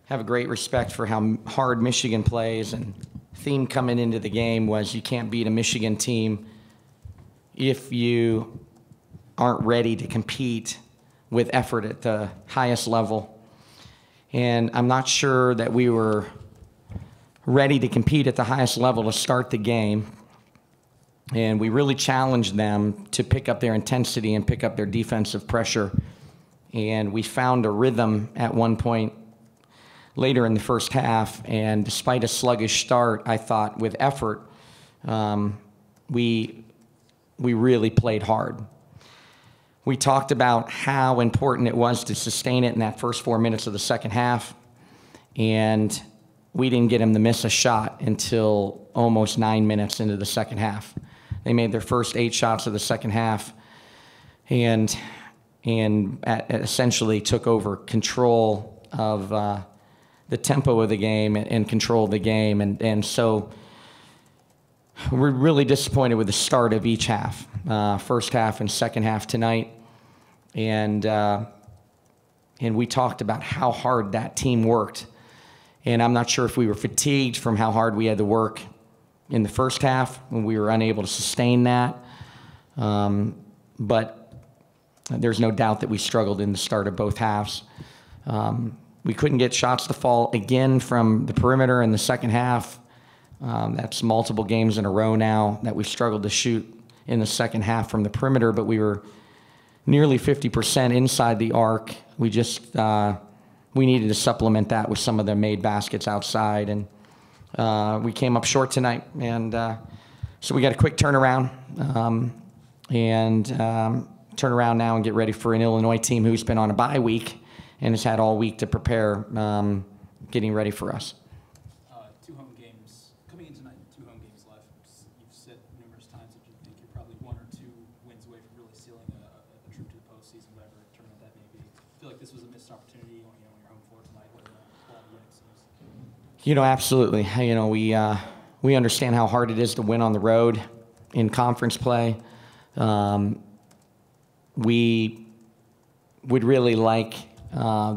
have a great respect for how hard Michigan plays, and theme coming into the game was you can't beat a Michigan team if you aren't ready to compete with effort at the highest level. And I'm not sure that we were ready to compete at the highest level to start the game. And we really challenged them to pick up their intensity and pick up their defensive pressure. And we found a rhythm at one point later in the first half. And despite a sluggish start, I thought with effort, we really played hard. We talked about how important it was to sustain it in that first 4 minutes of the second half. And we didn't get them to miss a shot until almost 9 minutes into the second half. They made their first 8 shots of the second half and essentially took over control of the tempo of the game and control of the game. And so we're really disappointed with the start of each half, first half and second half tonight. And we talked about how hard that team worked. And I'm not sure if we were fatigued from how hard we had to work in the first half when we were unable to sustain that. But there's no doubt that we struggled in the start of both halves. We couldn't get shots to fall again from the perimeter in the second half. That's multiple games in a row now that we struggled to shoot in the second half from the perimeter, but we were nearly 50% inside the arc. We just we needed to supplement that with some of the made baskets outside, and we came up short tonight. And so we got a quick turnaround turn around now and get ready for an Illinois team who's been on a bye week and has had all week to prepare, getting ready for us. 2 home games coming in tonight. 2 home games left. You've said numerous times that you think you're probably 1 or 2 wins away from really sealing a trip to the postseason, whatever tournament that may be. I feel like this was a missed opportunity on your home floor tonight. What the win seems. Absolutely. We understand how hard it is to win on the road in conference play. We would really like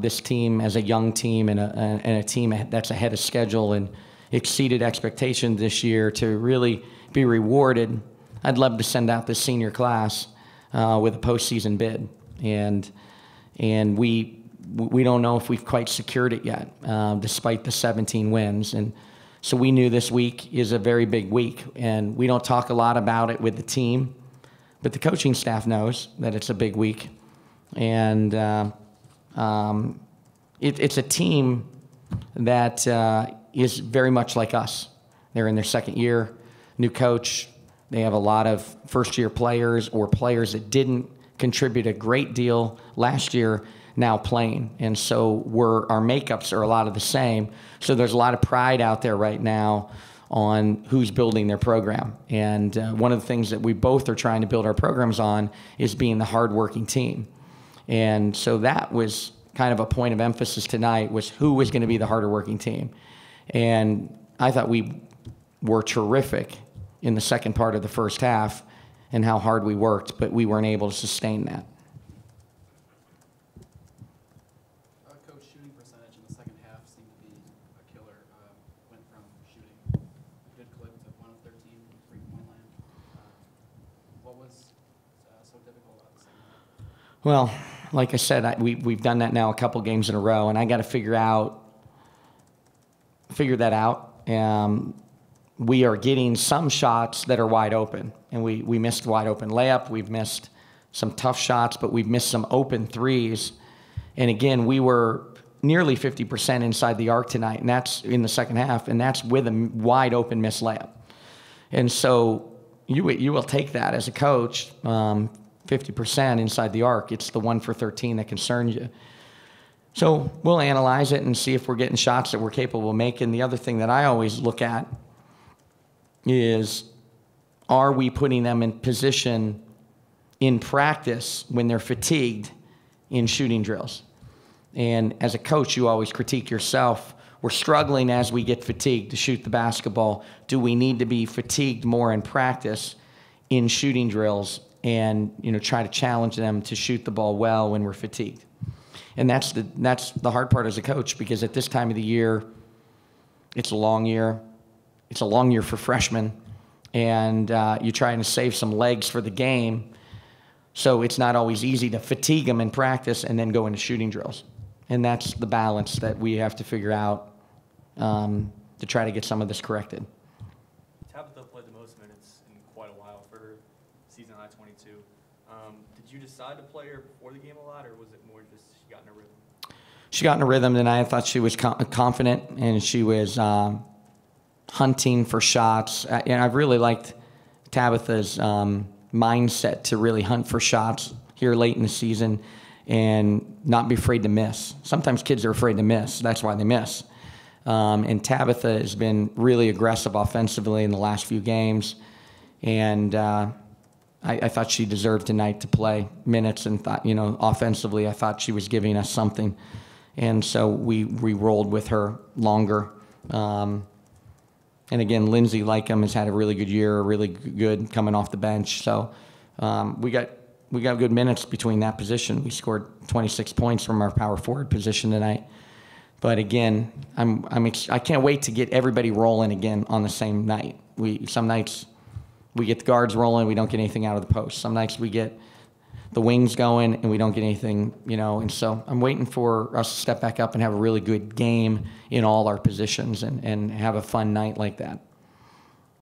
this team as a young team and a team that's ahead of schedule and exceeded expectations this year to really be rewarded. I'd love to send out this senior class with a postseason bid, and we don't know if we've quite secured it yet, despite the 17 wins. And so we knew this week is a very big week, and we don't talk a lot about it with the team, but the coaching staff knows that it's a big week. And it's a team that is very much like us. They're in their second year, new coach. They have a lot of first-year players or players that didn't contribute a great deal last year now playing. And so our makeups are a lot of the same. So there's a lot of pride out there right now on who's building their program. And one of the things that we both are trying to build our programs on is being the hardworking team. And so that was kind of a point of emphasis tonight, was who was going to be the harder working team. And I thought we were terrific in the second part of the first half and how hard we worked, but we weren't able to sustain that. Coach, shooting percentage in the second half seemed to be a killer. Went from shooting a good clip to 1 of 13 from three-point land. What was so difficult about the second half? Well, like I said, we've done that now a couple games in a row, and I got to figure that out. We are getting some shots that are wide open, and we missed wide open layup. We've missed some tough shots, but we've missed some open threes. And again, we were nearly 50% inside the arc tonight, and that's in the second half, and that's with a wide open missed layup. And so you will take that as a coach. 50% inside the arc. It's the 1 for 13 that concerns you. So we'll analyze it and see if we're getting shots that we're capable of making. The other thing that I always look at is, are we putting them in position in practice when they're fatigued in shooting drills? And as a coach, you always critique yourself. We're struggling as we get fatigued to shoot the basketball. Do we need to be fatigued more in practice in shooting drills and try to challenge them to shoot the ball well when we're fatigued? And that's the hard part as a coach, because at this time of the year, it's a long year. It's a long year for freshmen, and you're trying to save some legs for the game. So it's not always easy to fatigue them in practice and then go into shooting drills. And that's the balance that we have to figure out to try to get some of this corrected. Tabitha played the most minutes in quite a while for her season high 22. Did you decide to play her before the game a lot, or was it more just she got in a rhythm? She got in a rhythm tonight. I thought she was confident, and she was hunting for shots. And I've really liked Tabitha's mindset to really hunt for shots here late in the season and not be afraid to miss. Sometimes kids are afraid to miss. That's why they miss. And Tabitha has been really aggressive offensively in the last few games. And I thought she deserved tonight to play minutes, and thought, offensively, I thought she was giving us something. And so we rolled with her longer. And again, Lindsay Lycum has had a really good year, really good coming off the bench. So we got good minutes between that position. We scored 26 points from our power forward position tonight. But again, I can't wait to get everybody rolling again on the same night. Some nights we get the guards rolling, we don't get anything out of the post. Some nights we get the wings going and we don't get anything, And so I'm waiting for us to step back up and have a really good game in all our positions and have a fun night like that.